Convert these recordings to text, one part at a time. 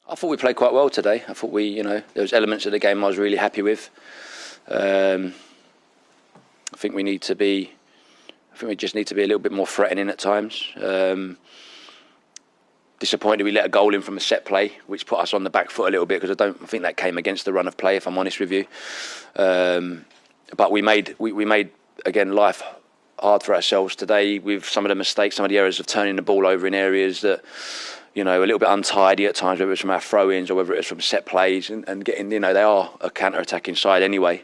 I thought we played quite well today. I thought there was elements of the game I was really happy with. I think we just need to be a little bit more threatening at times. Disappointed we let a goal in from a set play, which put us on the back foot a little bit, because I don't think that came against the run of play, if I'm honest with you. But we made again life hard for ourselves today with some of the mistakes, some of the errors of turning the ball over in areas that, a little bit untidy at times, whether it's from our throw-ins or whether it's from set plays, and getting, they are a counter-attacking side anyway,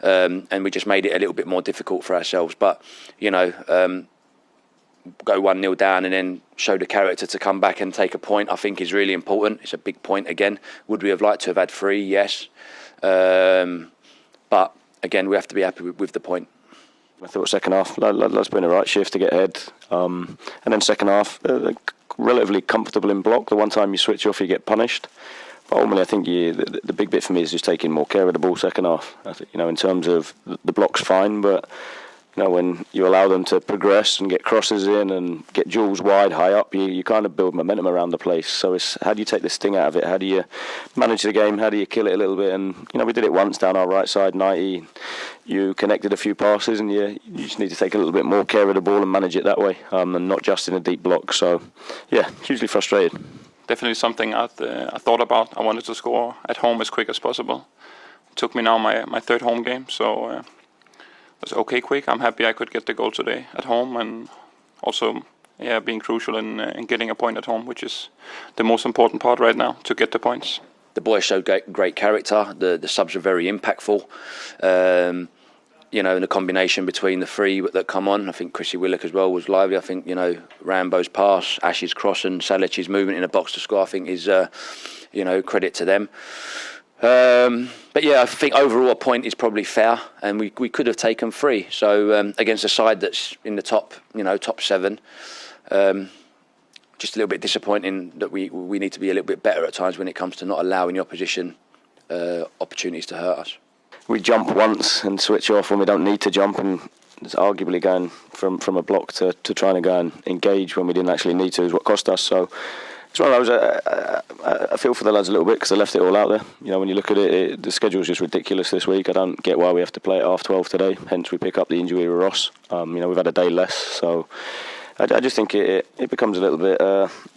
and we just made it a little bit more difficult for ourselves. But go 1-0 down and then show the character to come back and take a point, I think is really important. It's a big point again. Would we have liked to have had 3? Yes, but again, we have to be happy with the point. I thought second half, let's put in the right shift to get ahead, and then second half, relatively comfortable in block. The one time you switch off, you get punished. But ultimately, I think the big bit for me is just taking more care of the ball second half. I think, in terms of the block's fine, but when you allow them to progress and get crosses in and get duels wide, high up, you kind of build momentum around the place. So it's how do you take the sting out of it? How do you manage the game? How do you kill it a little bit? And we did it once down our right side, 90. You connected a few passes, and you just need to take a little bit more care of the ball and manage it that way, and not just in a deep block. So yeah, hugely frustrated. Definitely something I thought about. I wanted to score at home as quick as possible. It took me now my third home game, so it was okay quick. I'm happy I could get the goal today at home, and also being crucial in getting a point at home, which is the most important part right now, to get the points. The boys showed great character. The subs are very impactful. And the combination between the 3 that come on, I think Chrissy Willock as well was lively. I think, Rambo's pass, Ash's cross and Salech's movement in the box to score, I think is, credit to them. But yeah, I think overall a point is probably fair, and we could have taken 3. So against a side that's in the top 7, just a little bit disappointing that we need to be a little bit better at times when it comes to not allowing the opposition opportunities to hurt us. We jump once and switch off when we don't need to jump, and it's arguably going from a block to trying to go and engage when we didn't actually need to is what cost us. So it's one of those, I feel for the lads a little bit because they left it all out there. When you look at it, the schedule's just ridiculous this week. I don't get why we have to play at 12:30 today, hence we pick up the injury with Ross. We've had a day less, so I just think it becomes a little bit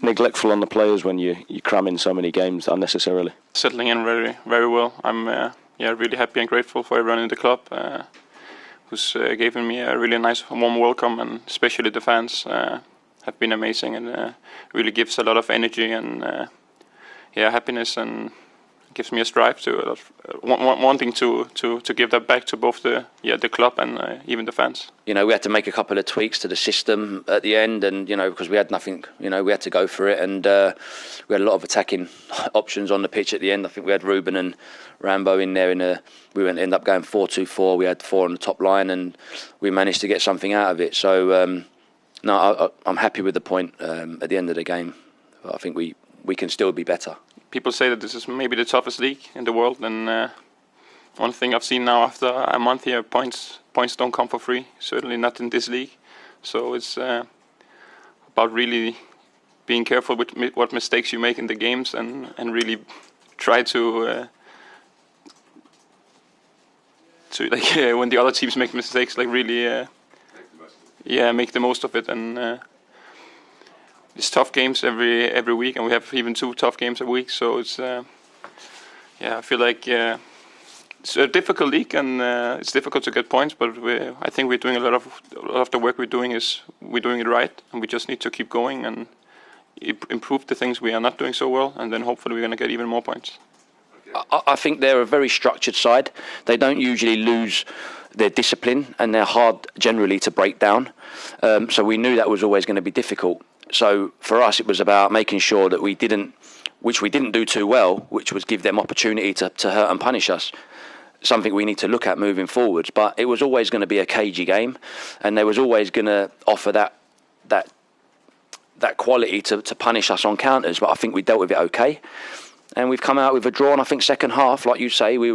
neglectful on the players when you cram in so many games unnecessarily. Settling in very, very well. I'm really happy and grateful for everyone in the club who's given me a really nice warm welcome, and especially the fans have been amazing, and really gives a lot of energy and happiness, and gives me a strive to wanting to give that back to both the club and even the fans. We had to make a couple of tweaks to the system at the end, and because we had nothing, we had to go for it, and we had a lot of attacking options on the pitch at the end. I think we had Ruben and Rambo in there we ended up going 4-2-4. We had 4 on the top line, and we managed to get something out of it. So I'm happy with the point at the end of the game. I think we can still be better. People say that this is maybe the toughest league in the world, and one thing I've seen now after a month here, points don't come for free, certainly not in this league. So it's about really being careful with what mistakes you make in the games, and really try to when the other teams make mistakes, really make the most of it. And it's tough games every week, and we have even 2 tough games a week. So it's I feel like it's a difficult league, and it's difficult to get points. But I think we're doing a lot of the work we're doing it right, and we just need to keep going and improve the things we are not doing so well, and then hopefully we're going to get even more points. I think they're a very structured side. They don't usually lose their discipline, and they're hard generally to break down. So we knew that was always going to be difficult. So for us, it was about making sure that we didn't do too well, which was give them opportunity to hurt and punish us. Something we need to look at moving forwards. But it was always going to be a cagey game, and they was always going to offer that quality to punish us on counters. But I think we dealt with it okay, and we've come out with a draw. And I think second half, like you say, we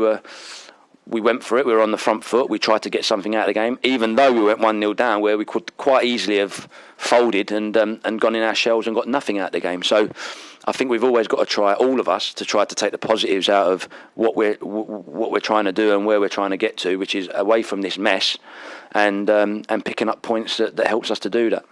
went for it. We were on the front foot. We tried to get something out of the game, even though we went 1-0 down, where we could quite easily have folded and gone in our shells and got nothing out of the game. So I think we've always got to try, all of us, to try to take the positives out of what we're trying to do and where we're trying to get to, which is away from this mess, and picking up points that helps us to do that.